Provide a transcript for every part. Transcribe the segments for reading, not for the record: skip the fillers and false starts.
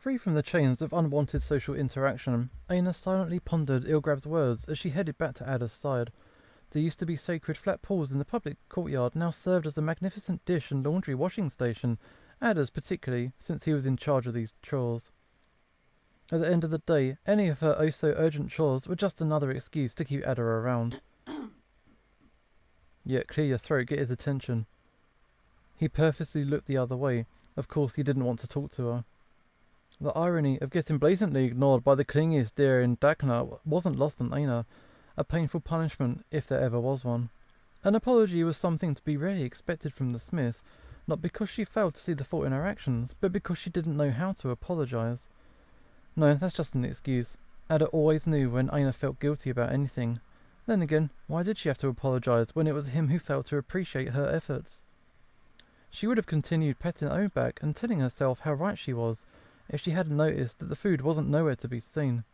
Free from the chains of unwanted social interaction, Aina silently pondered Ilgrab's words as she headed back to Ader's side. There used to be sacred flat pools in the public courtyard, now served as a magnificent dish and laundry washing station, Ader's particularly, since he was in charge of these chores. At the end of the day, any of her oh-so-urgent chores were just another excuse to keep Ader around. Yet clear your throat, get his attention. He purposely looked the other way. Of course, he didn't want to talk to her. The irony of getting blatantly ignored by the clingiest deer in Dakna wasn't lost on Aina, a painful punishment if there ever was one. An apology was something to be rarely expected from the smith, not because she failed to see the fault in her actions, but because she didn't know how to apologise. No, that's just an excuse. Ader always knew when Aina felt guilty about anything. Then again, why did she have to apologise when it was him who failed to appreciate her efforts? She would have continued petting Aina back and telling herself how right she was, if she hadn't noticed that the food wasn't nowhere to be seen.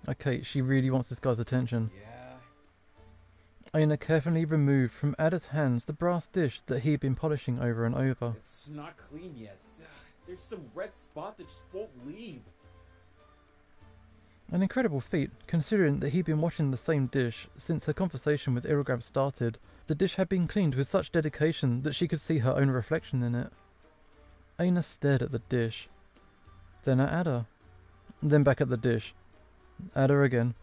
Okay, she really wants this guy's attention. Yeah. Aina carefully removed from Ader's hands the brass dish that he had been polishing over and over. It's not clean yet. There's some red spot that just won't leave. An incredible feat, considering that he'd been washing the same dish since her conversation with Ilgrab started. The dish had been cleaned with such dedication that she could see her own reflection in it. Aina stared at the dish, then at Ader, then back at the dish. Ader again.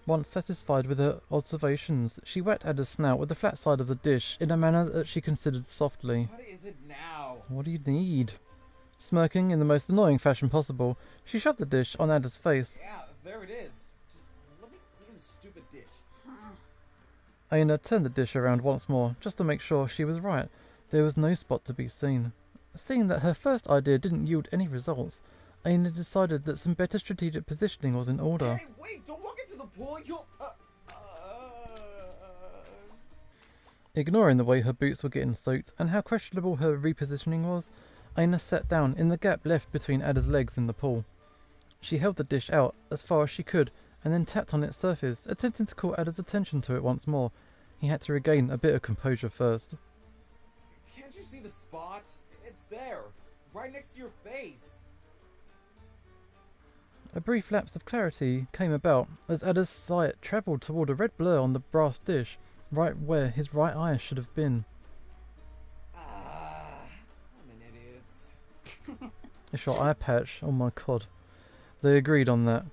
Once satisfied with her observations, she whacked Ader's snout with the flat side of the dish in a manner that she considered softly. What is it now? What do you need? Smirking in the most annoying fashion possible, she shoved the dish on Ader's face. Yeah, there it is. Just let me clean the stupid dish. Aina turned the dish around once more, just to make sure she was right. There was no spot to be seen. Seeing that her first idea didn't yield any results, Aina decided that some better strategic positioning was in order. Hey, wait! Don't walk into the pool! You'll... Ignoring the way her boots were getting soaked and how questionable her repositioning was, Aina sat down in the gap left between Ader's legs in the pool. She held the dish out as far as she could and then tapped on its surface, attempting to call Ader's attention to it once more. He had to regain a bit of composure first. Can't you see the spots? It's there, right next to your face. A brief lapse of clarity came about as Ader's sight travelled toward a red blur on the brass dish, right where his right eye should have been. I'm an idiot. It's your eye patch, oh my god. They agreed on that.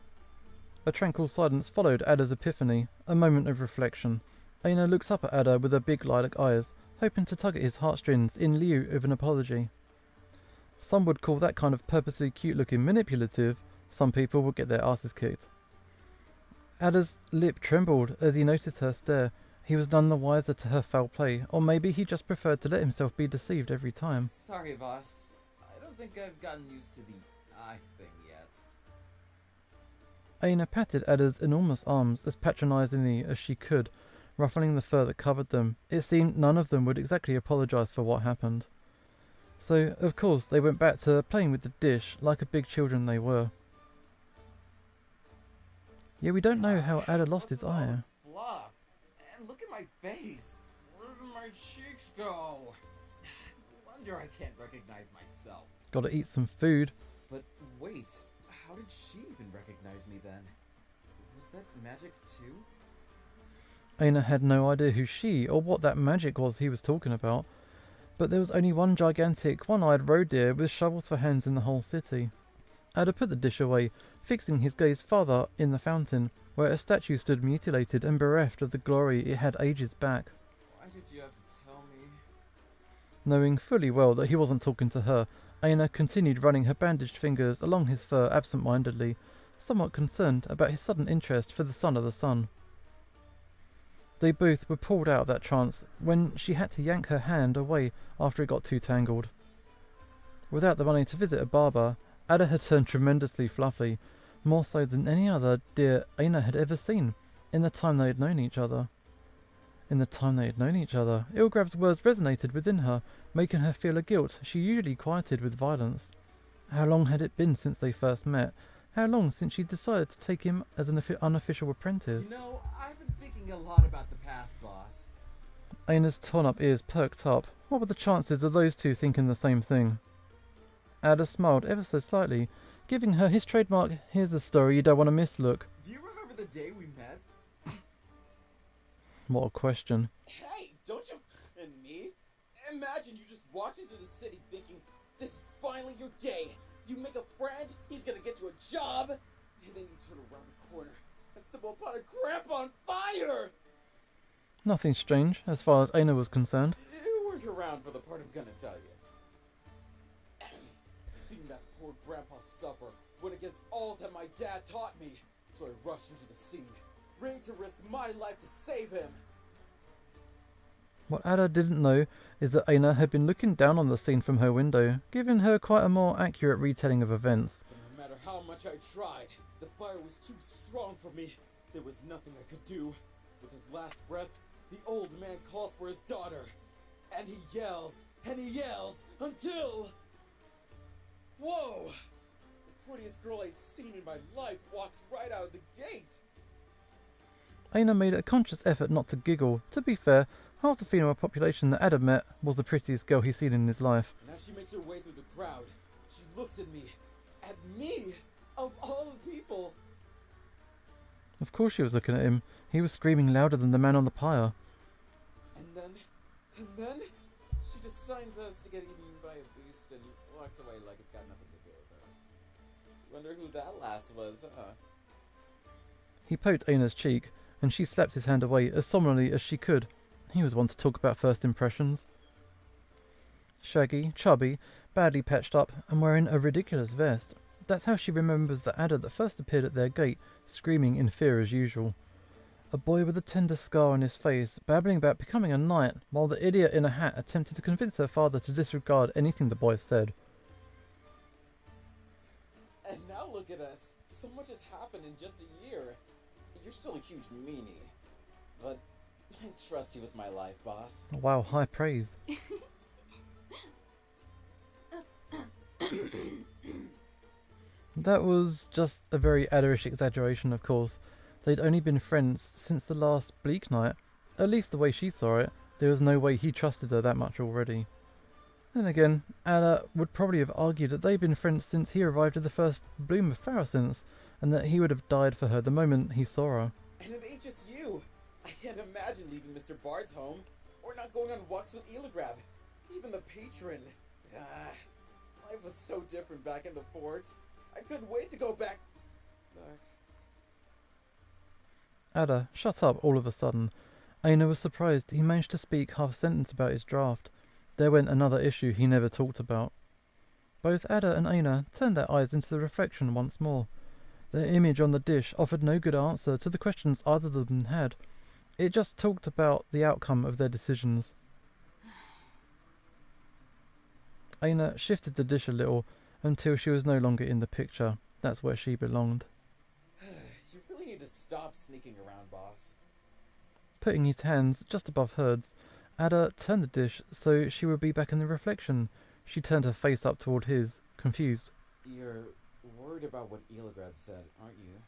A tranquil silence followed Ader's epiphany, a moment of reflection. Aina looked up at Ader with her big lilac eyes, hoping to tug at his heartstrings in lieu of an apology. Some would call that kind of purposely cute-looking manipulative. Some people would get their asses kicked. Ader's lip trembled as he noticed her stare. He was none the wiser to her foul play, or maybe he just preferred to let himself be deceived every time. Sorry, boss. I don't think I've gotten used to the eye thing yet. Aina patted Ader's enormous arms as patronisingly as she could, ruffling the fur that covered them. It seemed none of them would exactly apologise for what happened. So, of course, they went back to playing with the dish like a big children they were. Yeah, we don't know how Ader lost his eye. Fluff. And look at my face. Where did my cheeks go? Wonder I can't recognize myself. Gotta eat some food. But wait, how did she even recognize me then? Was that magic too? Aina had no idea who she or what that magic was he was talking about, but there was only one gigantic, one-eyed roe deer with shovels for hands in the whole city. Ader put the dish away, fixing his gaze farther in the fountain, where a statue stood mutilated and bereft of the glory it had ages back. Why did you have to tell me? Knowing fully well that he wasn't talking to her, Aina continued running her bandaged fingers along his fur absent-mindedly, somewhat concerned about his sudden interest for the son of the sun. They both were pulled out of that trance when she had to yank her hand away after it got too tangled. Without the money to visit a barber, Ader had turned tremendously fluffy, more so than any other deer Aina had ever seen, in the time they had known each other. Ilgrab's words resonated within her, making her feel a guilt she usually quieted with violence. How long had it been since they first met? How long since she decided to take him as an unofficial apprentice? You know, I've been thinking a lot about the past, boss. Aina's torn-up ears perked up. What were the chances of those two thinking the same thing? Ader smiled ever so slightly, giving her his trademark "here's a story you don't want to miss" look. Do you remember the day we met? What a question. Hey, don't you... And me? Imagine you just walk into the city thinking, this is finally your day. You make a friend, he's gonna get you a job, and then you turn around the corner and stumble upon a grandpa on fire! Nothing strange, as far as Eina was concerned. You weren't around for the part I'm gonna tell you. Seeing that poor grandpa suffer went against all that my dad taught me, so I rushed into the scene, ready to risk my life to save him. What Ada didn't know is that Eina had been looking down on the scene from her window, giving her quite a more accurate retelling of events. But no matter how much I tried, the fire was too strong for me. There was nothing I could do. With his last breath, the old man calls for his daughter. And he yells until... Whoa! The prettiest girl I'd seen in my life walks right out of the gate. Eina made a conscious effort not to giggle. To be fair, half the female population that Adam met was the prettiest girl he's seen in his life. And as she makes her way through the crowd, she looks at me. At me! Of all the people! Of course she was looking at him. He was screaming louder than the man on the pyre. And then, she just signs us to get eaten by a beast and walks away like it's got nothing to do with her. Wonder who that last was, huh? He poked Eina's cheek, and she slapped his hand away as solemnly as she could. He was one to talk about first impressions. Shaggy, chubby, badly patched up, and wearing a ridiculous vest. That's how she remembers the Adder that first appeared at their gate, screaming in fear as usual. A boy with a tender scar on his face, babbling about becoming a knight, while the idiot in a hat attempted to convince her father to disregard anything the boy said. And now look at us. So much has happened in just a year. You're still a huge meanie. But I trust you with my life, boss. Wow, high praise. That was just a very Adderish exaggeration, of course. They'd only been friends since the last bleak night. At least the way she saw it, there was no way he trusted her that much already. Then again, Ada would probably have argued that they'd been friends since he arrived at the first bloom of Pharisance, and that he would have died for her the moment he saw her. And it ain't just you. I can't imagine leaving Mr. Bard's home, or not going on walks with Eligrab. Even the patron. Life was so different back in the fort. I couldn't wait to go back. Ada shut up all of a sudden. Eina was surprised he managed to speak half a sentence about his draft. There went another issue he never talked about. Both Ada and Eina turned their eyes into the reflection once more. Their image on the dish offered no good answer to the questions either of them had. It just talked about the outcome of their decisions. Eina shifted the dish a little until she was no longer in the picture. That's where she belonged. You really need to stop sneaking around, boss. Putting his hands just above hers, Ada turned the dish so she would be back in the reflection. She turned her face up toward his, confused. You're worried about what Eligrab said, aren't you?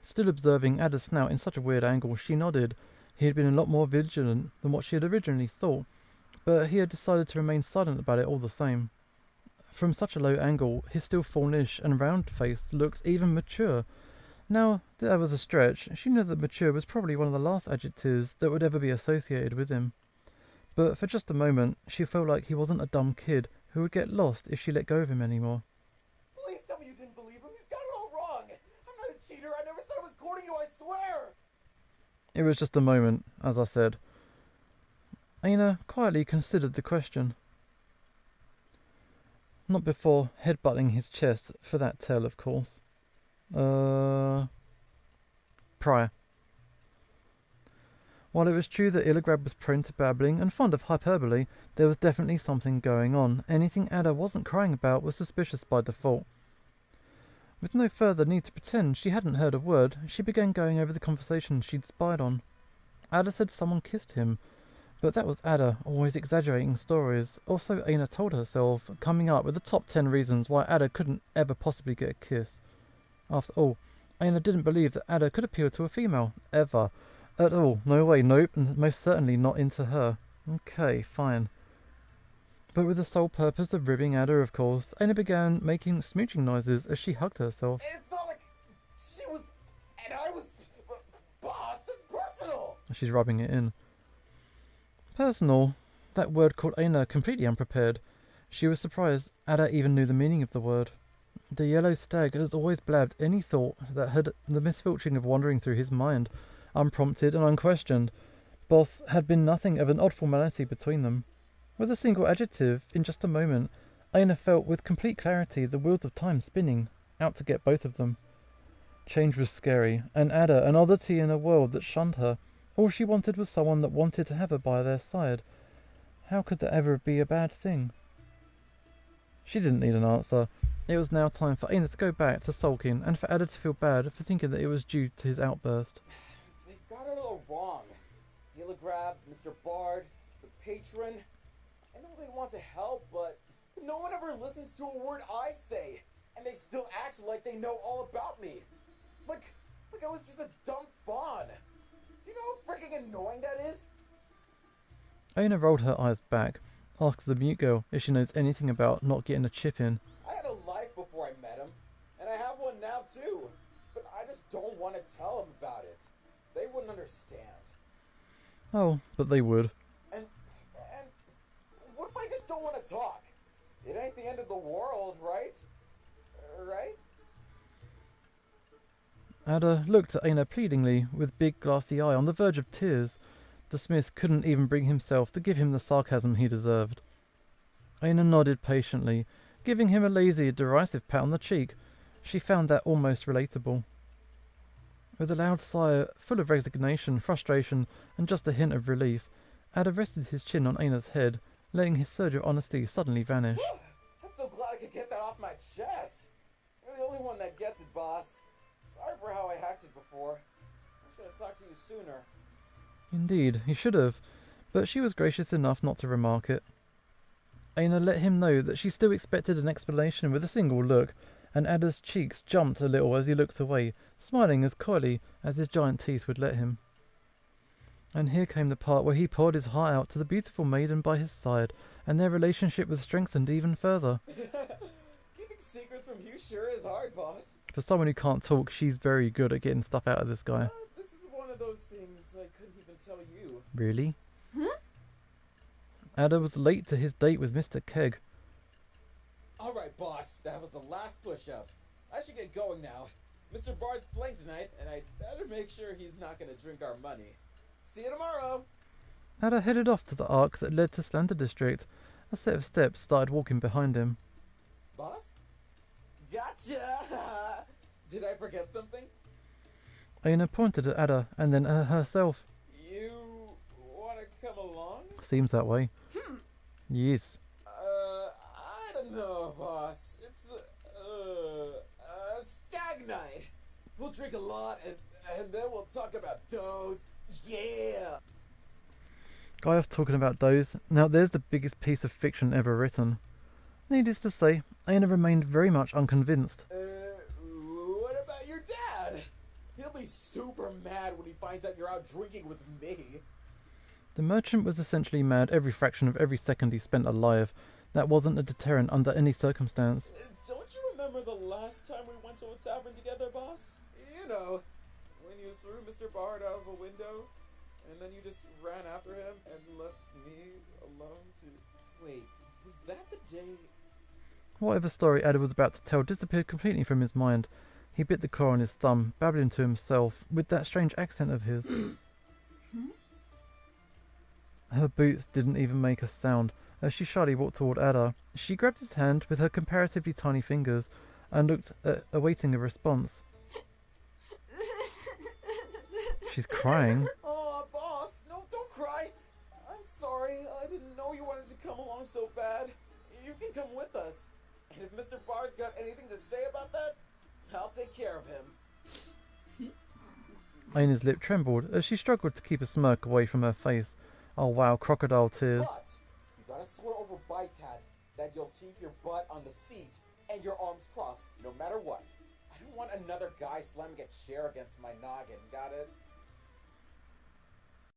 Still observing Ada's snout in such a weird angle, she nodded. He had been a lot more vigilant than what she had originally thought, but he had decided to remain silent about it all the same. From such a low angle, his still faunish and round face looked even mature. Now, that was a stretch. She knew that mature was probably one of the last adjectives that would ever be associated with him. But for just a moment, she felt like he wasn't a dumb kid who would get lost if she let go of him anymore. Please tell me you didn't believe him. He's got it all wrong. I'm not a cheater. I never said I was courting you, I swear. It was just a moment, as I said. Eina quietly considered the question. Not before headbutting his chest for that tale, of course. Prior. While it was true that Illigrab was prone to babbling and fond of hyperbole, there was definitely something going on. Anything Ada wasn't crying about was suspicious by default. With no further need to pretend she hadn't heard a word, she began going over the conversation she'd spied on. Ada said someone kissed him, but that was Ada, always exaggerating stories. Also, Eina told herself, coming up with the top 10 reasons why Ada couldn't ever possibly get a kiss. After all, Eina didn't believe that Ada could appeal to a female, ever. At all. No way, nope, and most certainly not into her. Okay, fine. But with the sole purpose of ribbing Ader, of course, Aina began making smooching noises as she hugged herself. It's not like she was and I was. Boss, this is personal! She's rubbing it in. Personal? That word caught Aina completely unprepared. She was surprised Ader even knew the meaning of the word. The yellow stag has always blabbed any thought that had the misfortune of wandering through his mind, unprompted and unquestioned. Boss had been nothing of an odd formality between them. With a single adjective, in just a moment, Aina felt with complete clarity the wheels of time spinning, out to get both of them. Change was scary, and Ader an oddity in a world that shunned her. All she wanted was someone that wanted to have her by their side. How could that ever be a bad thing? She didn't need an answer. It was now time for Aina to go back to sulking, and for Ader to feel bad for thinking that it was due to his outburst. They've got it all wrong. Gilligrab, Mr. Bard, the patron. I know they want to help, but no one ever listens to a word I say, and they still act like they know all about me. Like I was just a dumb fawn. Do you know how freaking annoying that is? Aina rolled her eyes back, asked the mute girl if she knows anything about not getting a chip in. I had a life before I met him, and I have one now too. But I just don't want to tell him about it. They wouldn't understand. Oh, but they would. And what if I just don't want to talk? It ain't the end of the world, right? Right? Ader looked at Aina pleadingly, with big glassy eye on the verge of tears. The smith couldn't even bring himself to give him the sarcasm he deserved. Aina nodded patiently, giving him a lazy, derisive pat on the cheek. She found that almost relatable. With a loud sigh, full of resignation, frustration, and just a hint of relief, Ader rested his chin on Aina's head, letting his surge of honesty suddenly vanish. I'm so glad I could get that off my chest. You're the only one that gets it, boss. Sorry for how I acted before. I should have talked to you sooner. Indeed, he should have, but she was gracious enough not to remark it. Aina let him know that she still expected an explanation with a single look, and Ader's cheeks jumped a little as he looked away, smiling as coyly as his giant teeth would let him. And here came the part where he poured his heart out to the beautiful maiden by his side, and their relationship was strengthened even further. Keeping secrets from you sure is hard, boss. For someone who can't talk, she's very good at getting stuff out of this guy. This is one of those things I couldn't even tell you. Really? Ader was late to his date with Mr. Keg. Alright, boss. That was the last push-up. I should get going now. Mr. Bard's playing tonight, and I better make sure he's not gonna drink our money. See you tomorrow! Ader headed off to the arc that led to Slender District. A set of steps started walking behind him. Boss? Gotcha! Did I forget something? Aina pointed at Ader and then at herself. You wanna come along? Seems that way. Yes. I don't know, boss. It's stag night. We'll drink a lot and then we'll talk about doughs. Yeah! Guy off talking about doughs. Now there's the biggest piece of fiction ever written. Needless to say, Aina remained very much unconvinced. What about your dad? He'll be super mad when he finds out you're out drinking with me. The merchant was essentially mad every fraction of every second he spent alive. That wasn't a deterrent under any circumstance. Don't you remember the last time we went to a tavern together, boss? You know, when you threw Mr. Bard out of a window, and then you just ran after him and left me alone to... Wait, was that the day... Whatever story Ader was about to tell disappeared completely from his mind. He bit the claw on his thumb, babbling to himself, with that strange accent of his. Her boots didn't even make a sound. As she shyly walked toward Ader, she grabbed his hand with her comparatively tiny fingers and looked awaiting a response. She's crying. Oh, boss, no, don't cry. I'm sorry. I didn't know you wanted to come along so bad. You can come with us. And if Mr. Bard's got anything to say about that, I'll take care of him. Aina's lip trembled as she struggled to keep a smirk away from her face. Oh wow, crocodile tears. But you gotta swear over Bytat that you'll keep your butt on the seat and your arms crossed no matter what. I don't want another guy slamming a chair against my noggin, got it?